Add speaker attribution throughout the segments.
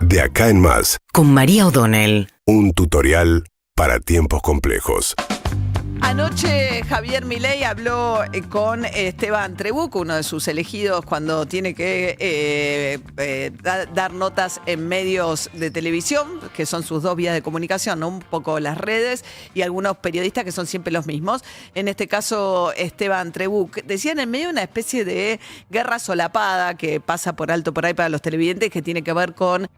Speaker 1: De acá en más.
Speaker 2: Con María O'Donnell.
Speaker 1: Un tutorial para tiempos complejos.
Speaker 3: Anoche Javier Milei habló con Esteban Trebuch, uno de sus elegidos cuando tiene que dar notas en medios de televisión, que son sus dos vías de comunicación, ¿no? Un poco las redes y algunos periodistas que son siempre los mismos. En este caso, Esteban Trebuch decía en el medio una especie de guerra solapada que pasa por alto por ahí para los televidentes, que tiene que ver con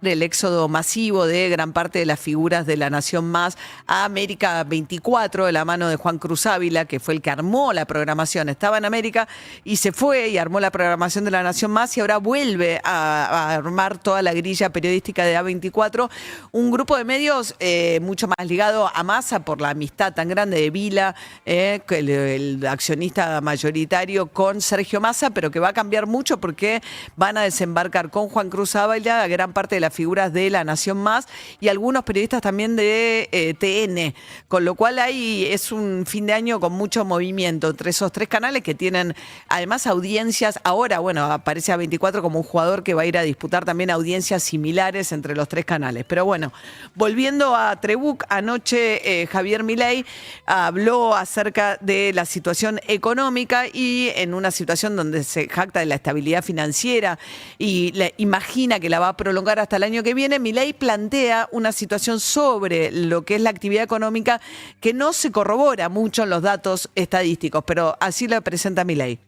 Speaker 3: el éxodo masivo de gran parte de las figuras de La Nación Más a América 24, de la mano de Juan Cruz Ávila, que fue el que armó la programación. Estaba en América y se fue y armó la programación de La Nación Más y ahora vuelve a armar toda la grilla periodística de A24. Un grupo de medios mucho más ligado a Massa por la amistad tan grande de Vila, el accionista mayoritario, con Sergio Massa, pero que va a cambiar mucho porque van a desembarcar con Juan Cruz Ávila a gran parte de las figuras de La Nación Más y algunos periodistas también de TN, con lo cual ahí es un fin de año con mucho movimiento entre esos tres canales que tienen además audiencias. Ahora, bueno, aparece A24 como un jugador que va a ir a disputar también audiencias similares entre los tres canales. Pero bueno, volviendo a Trebuch, anoche Javier Milei habló acerca de la situación económica y en una situación donde se jacta de la estabilidad financiera y imagina que la va a prolongar hasta el año que viene. Milei plantea una situación sobre lo que es la actividad económica que no se corrobora mucho en los datos estadísticos, pero así la presenta Milei.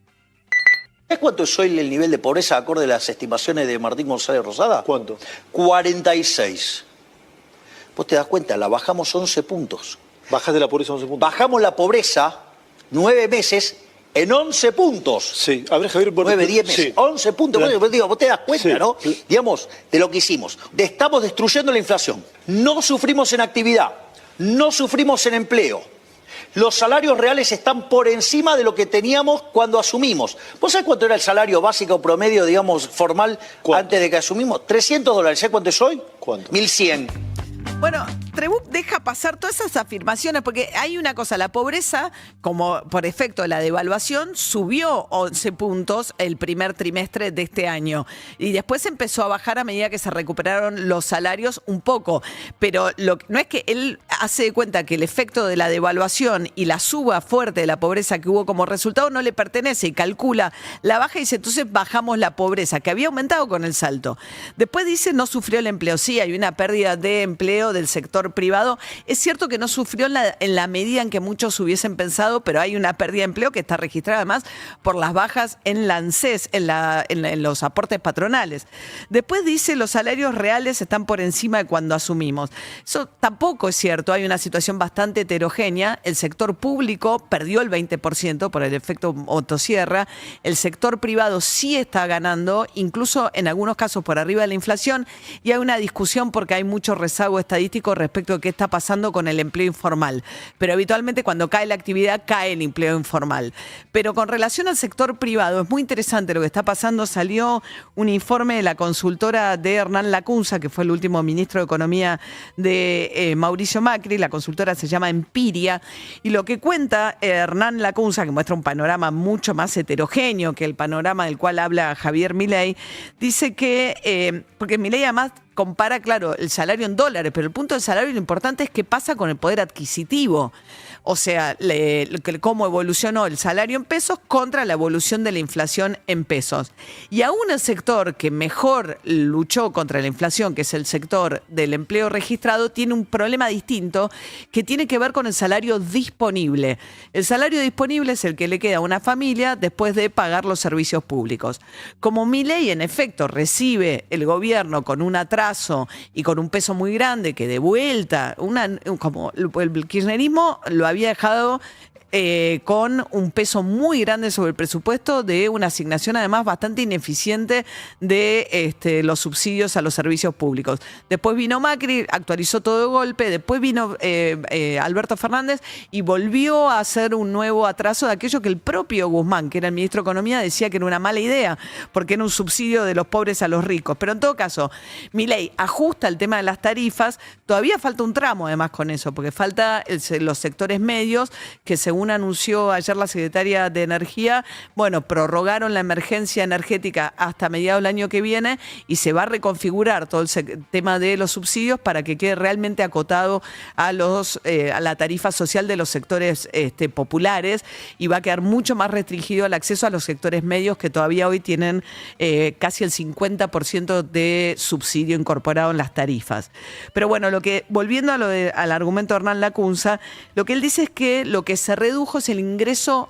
Speaker 4: ¿Sabes cuánto es hoy el nivel de pobreza acorde a las estimaciones de Martín González Rosada?
Speaker 5: ¿Cuánto?
Speaker 4: 46. Vos te das cuenta, la bajamos 11 puntos.
Speaker 5: ¿Bajás de la pobreza 11 puntos?
Speaker 4: Bajamos la pobreza 9 meses en 11 puntos.
Speaker 5: Sí, a ver, Javier,
Speaker 4: 9, 10 meses,
Speaker 5: sí.
Speaker 4: 11 puntos.
Speaker 5: Claro.
Speaker 4: Digo, vos te das cuenta,
Speaker 5: Sí.
Speaker 4: ¿no? Digamos, de lo que hicimos. Estamos destruyendo la inflación. No sufrimos en actividad. No sufrimos en empleo. Los salarios reales están por encima de lo que teníamos cuando asumimos. ¿Vos sabés cuánto era el salario básico promedio, digamos, formal, antes de que asumimos? $300. ¿Sabés cuánto es hoy?
Speaker 5: ¿Cuánto?
Speaker 4: 1.100.
Speaker 3: Bueno, Trebuch deja pasar todas esas afirmaciones porque hay una cosa, la pobreza, como por efecto de la devaluación, subió 11 puntos el primer trimestre de este año y después empezó a bajar a medida que se recuperaron los salarios un poco, pero no es que él hace de cuenta que el efecto de la devaluación y la suba fuerte de la pobreza que hubo como resultado no le pertenece y calcula la baja y dice, entonces bajamos la pobreza, que había aumentado con el salto. Después dice, no sufrió el empleo, sí, hay una pérdida de empleo del sector privado. Es cierto que no sufrió en la medida en que muchos hubiesen pensado, pero hay una pérdida de empleo que está registrada además por las bajas en la ANSES, en los aportes patronales. Después dice, los salarios reales están por encima de cuando asumimos. Eso tampoco es cierto, hay una situación bastante heterogénea. El sector público perdió el 20% por el efecto motosierra. El sector privado sí está ganando, incluso en algunos casos por arriba de la inflación, y hay una discusión porque hay mucho rezago estadístico respecto a qué está pasando con el empleo informal. Pero habitualmente cuando cae la actividad, cae el empleo informal. Pero con relación al sector privado, es muy interesante lo que está pasando. Salió un informe de la consultora de Hernán Lacunza, que fue el último ministro de Economía de Mauricio Macri. La consultora se llama Empiria. Y lo que cuenta Hernán Lacunza, que muestra un panorama mucho más heterogéneo que el panorama del cual habla Javier Milei, dice que, porque Milei además compara, claro, el salario en dólares, pero el punto del salario lo importante es qué pasa con el poder adquisitivo. O sea, cómo evolucionó el salario en pesos contra la evolución de la inflación en pesos. Y aún el sector que mejor luchó contra la inflación, que es el sector del empleo registrado, tiene un problema distinto que tiene que ver con el salario disponible. El salario disponible es el que le queda a una familia después de pagar los servicios públicos. Como Milei, en efecto, recibe el gobierno con un atraso y con un peso muy grande que de vuelta, como el kirchnerismo lo había dejado con un peso muy grande sobre el presupuesto, de una asignación además bastante ineficiente de los subsidios a los servicios públicos. Después vino Macri, actualizó todo de golpe, después vino Alberto Fernández y volvió a hacer un nuevo atraso de aquello que el propio Guzmán, que era el ministro de Economía, decía que era una mala idea, porque era un subsidio de los pobres a los ricos. Pero en todo caso, Milei ajusta el tema de las tarifas, todavía falta un tramo además con eso, porque falta los sectores medios que según según anunció ayer la secretaria de Energía, bueno, prorrogaron la emergencia energética hasta mediados del año que viene y se va a reconfigurar todo el tema de los subsidios para que quede realmente acotado a la tarifa social de los sectores populares, y va a quedar mucho más restringido el acceso a los sectores medios que todavía hoy tienen casi el 50% de subsidio incorporado en las tarifas. Pero bueno, volviendo al argumento de Hernán Lacunza, lo que él dice es que lo que se redujo es el ingreso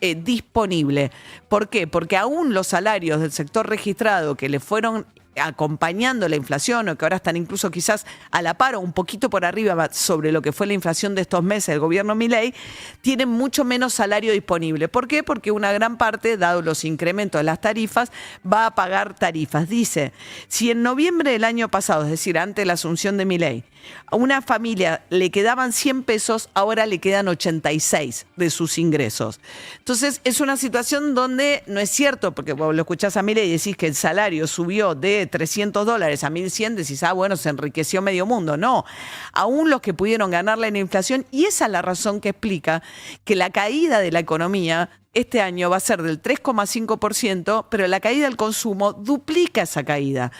Speaker 3: disponible. ¿Por qué? Porque aún los salarios del sector registrado que le fueron acompañando la inflación, o que ahora están incluso quizás a la par o un poquito por arriba sobre lo que fue la inflación de estos meses del gobierno Milei, tienen mucho menos salario disponible. ¿Por qué? Porque una gran parte, dado los incrementos de las tarifas, va a pagar tarifas. Dice, si en noviembre del año pasado, es decir, antes de la asunción de Milei, a una familia le quedaban 100 pesos, ahora le quedan 86 de sus ingresos. Entonces, es una situación donde no es cierto, porque vos lo escuchás a Milei y decís que el salario subió de $300 a 1.100, decís, bueno, se enriqueció medio mundo. No, aún los que pudieron ganarle en la inflación, y esa es la razón que explica que la caída de la economía este año va a ser del 3,5%, pero la caída del consumo duplica esa caída.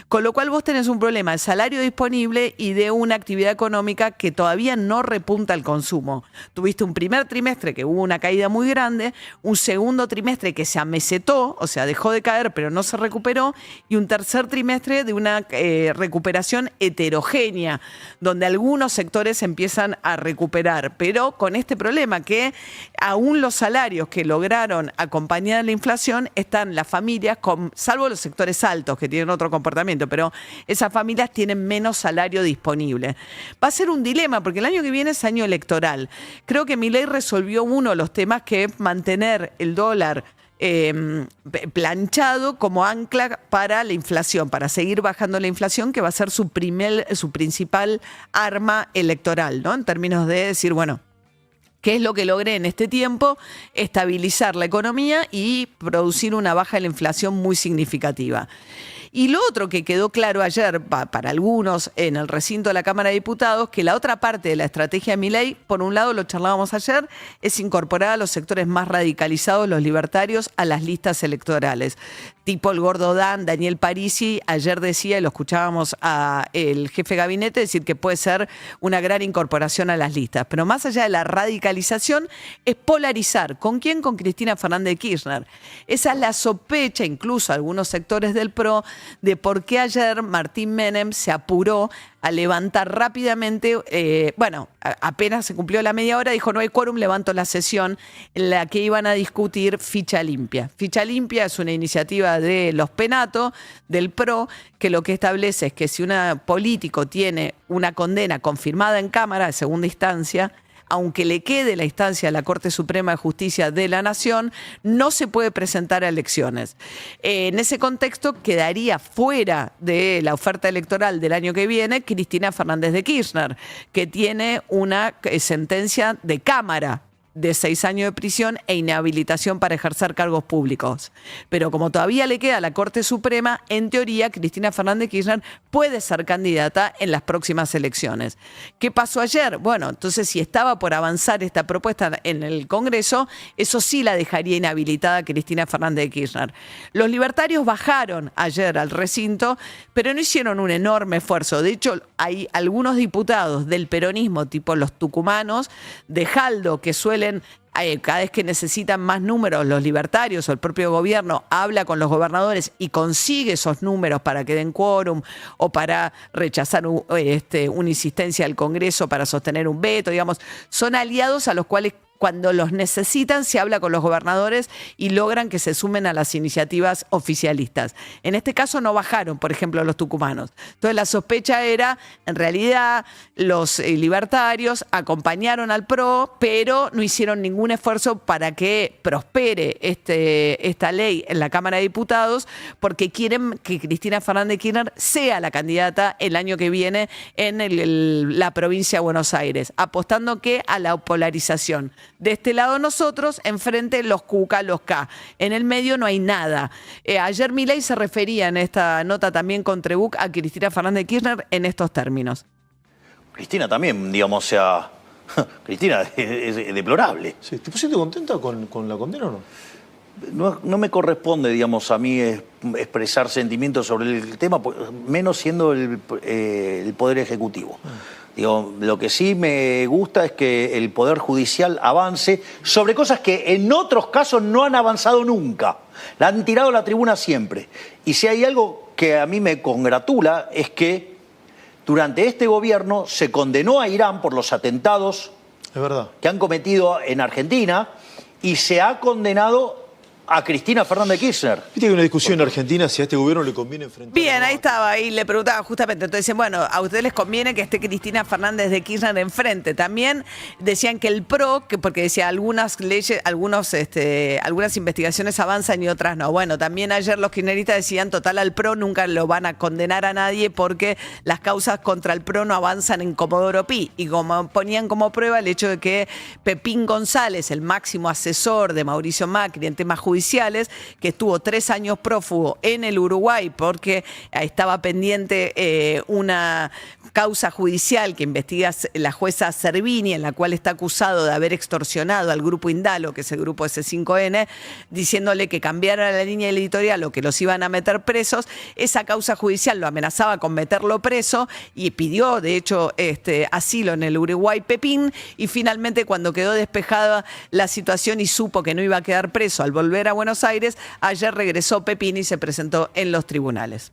Speaker 3: Con lo cual vos tenés un problema de salario disponible y de una actividad económica que todavía no repunta al consumo. Tuviste un primer trimestre que hubo una caída muy grande, un segundo trimestre que se amesetó, o sea, dejó de caer pero no se recuperó, y un tercer trimestre de una recuperación heterogénea, donde algunos sectores empiezan a recuperar, pero con este problema que aún los salarios que lograron acompañar la inflación, están las familias, salvo los sectores altos que tienen otro comportamiento, pero esas familias tienen menos salario disponible. Va a ser un dilema porque el año que viene es año electoral. Creo que Milei resolvió uno de los temas, que es mantener el dólar planchado como ancla para la inflación, para seguir bajando la inflación, que va a ser su principal arma electoral, ¿no? En términos de decir, bueno, ¿qué es lo que logré en este tiempo? Estabilizar la economía y producir una baja de la inflación muy significativa. Y lo otro que quedó claro ayer para algunos en el recinto de la Cámara de Diputados, que la otra parte de la estrategia de Milei, por un lado lo charlábamos ayer, es incorporar a los sectores más radicalizados, los libertarios, a las listas electorales. Tipo el Gordo Dan, Daniel Parisi, ayer decía, y lo escuchábamos a el jefe de gabinete decir que puede ser una gran incorporación a las listas. Pero más allá de la radicalización, es polarizar. ¿Con quién? Con Cristina Fernández de Kirchner. Esa es la sospecha, incluso algunos sectores del PRO, de por qué ayer Martín Menem se apuró a levantar rápidamente, apenas se cumplió la media hora, dijo no hay quórum, levanto la sesión en la que iban a discutir ficha limpia. Ficha limpia es una iniciativa de los Penato, del PRO, que lo que establece es que si un político tiene una condena confirmada en Cámara de segunda instancia, aunque le quede la instancia de la Corte Suprema de Justicia de la Nación, no se puede presentar a elecciones. En ese contexto quedaría fuera de la oferta electoral del año que viene Cristina Fernández de Kirchner, que tiene una sentencia de Cámara de 6 años de prisión e inhabilitación para ejercer cargos públicos. Pero como todavía le queda a la Corte Suprema, en teoría Cristina Fernández de Kirchner puede ser candidata en las próximas elecciones. ¿Qué pasó ayer? Bueno, entonces si estaba por avanzar esta propuesta en el Congreso, eso sí la dejaría inhabilitada a Cristina Fernández de Kirchner. Los libertarios bajaron ayer al recinto, pero no hicieron un enorme esfuerzo. De hecho, hay algunos diputados del peronismo, tipo los tucumanos, de Jaldo, que suelen cada vez que necesitan más números los libertarios o el propio gobierno habla con los gobernadores y consigue esos números para que den quórum o para rechazar una insistencia del Congreso para sostener un veto, digamos, son aliados a los cuales cuando los necesitan se habla con los gobernadores y logran que se sumen a las iniciativas oficialistas. En este caso no bajaron, por ejemplo, los tucumanos. Entonces la sospecha era, en realidad, los libertarios acompañaron al PRO, pero no hicieron ningún esfuerzo para que prospere esta ley en la Cámara de Diputados, porque quieren que Cristina Fernández de Kirchner sea la candidata el año que viene en la provincia de Buenos Aires, apostando que a la polarización. De este lado nosotros, enfrente los Cuca, los K. En el medio no hay nada. Ayer Milei se refería en esta nota también con Trebuch a Cristina Fernández de Kirchner en estos términos.
Speaker 4: Cristina también, digamos, o sea, Cristina es deplorable.
Speaker 5: Sí. ¿Te pusiste contenta con la condena o no?
Speaker 4: No me corresponde, digamos, a mí expresar sentimientos sobre el tema, menos siendo el Poder Ejecutivo. Digo, lo que sí me gusta es que el Poder Judicial avance sobre cosas que en otros casos no han avanzado nunca. La han tirado a la tribuna siempre. Y si hay algo que a mí me congratula es que durante este gobierno se condenó a Irán por los atentados
Speaker 5: Es verdad.
Speaker 4: que han cometido en Argentina y se ha condenado a Cristina Fernández de Kirchner.
Speaker 5: Viste que hay una discusión en Argentina si a este gobierno le conviene enfrentar...
Speaker 3: Bien, ahí estaba, ahí le preguntaba justamente, entonces dicen, bueno, a ustedes les conviene que esté Cristina Fernández de Kirchner enfrente. También decían que el PRO, porque decía algunas leyes, algunas investigaciones avanzan y otras no. Bueno, también ayer los kirchneristas decían, total, al PRO nunca lo van a condenar a nadie porque las causas contra el PRO no avanzan en Comodoro Pi. Y como ponían como prueba el hecho de que Pepín González, el máximo asesor de Mauricio Macri en temas judiciales, que estuvo 3 años prófugo en el Uruguay porque estaba pendiente una causa judicial que investiga la jueza Cervini, en la cual está acusado de haber extorsionado al grupo Indalo, que es el grupo S5N, diciéndole que cambiara la línea editorial o que los iban a meter presos. Esa causa judicial lo amenazaba con meterlo preso y pidió, de hecho, asilo en el Uruguay Pepín, y finalmente cuando quedó despejada la situación y supo que no iba a quedar preso al volver a Buenos Aires, ayer regresó Pepín y se presentó en los tribunales.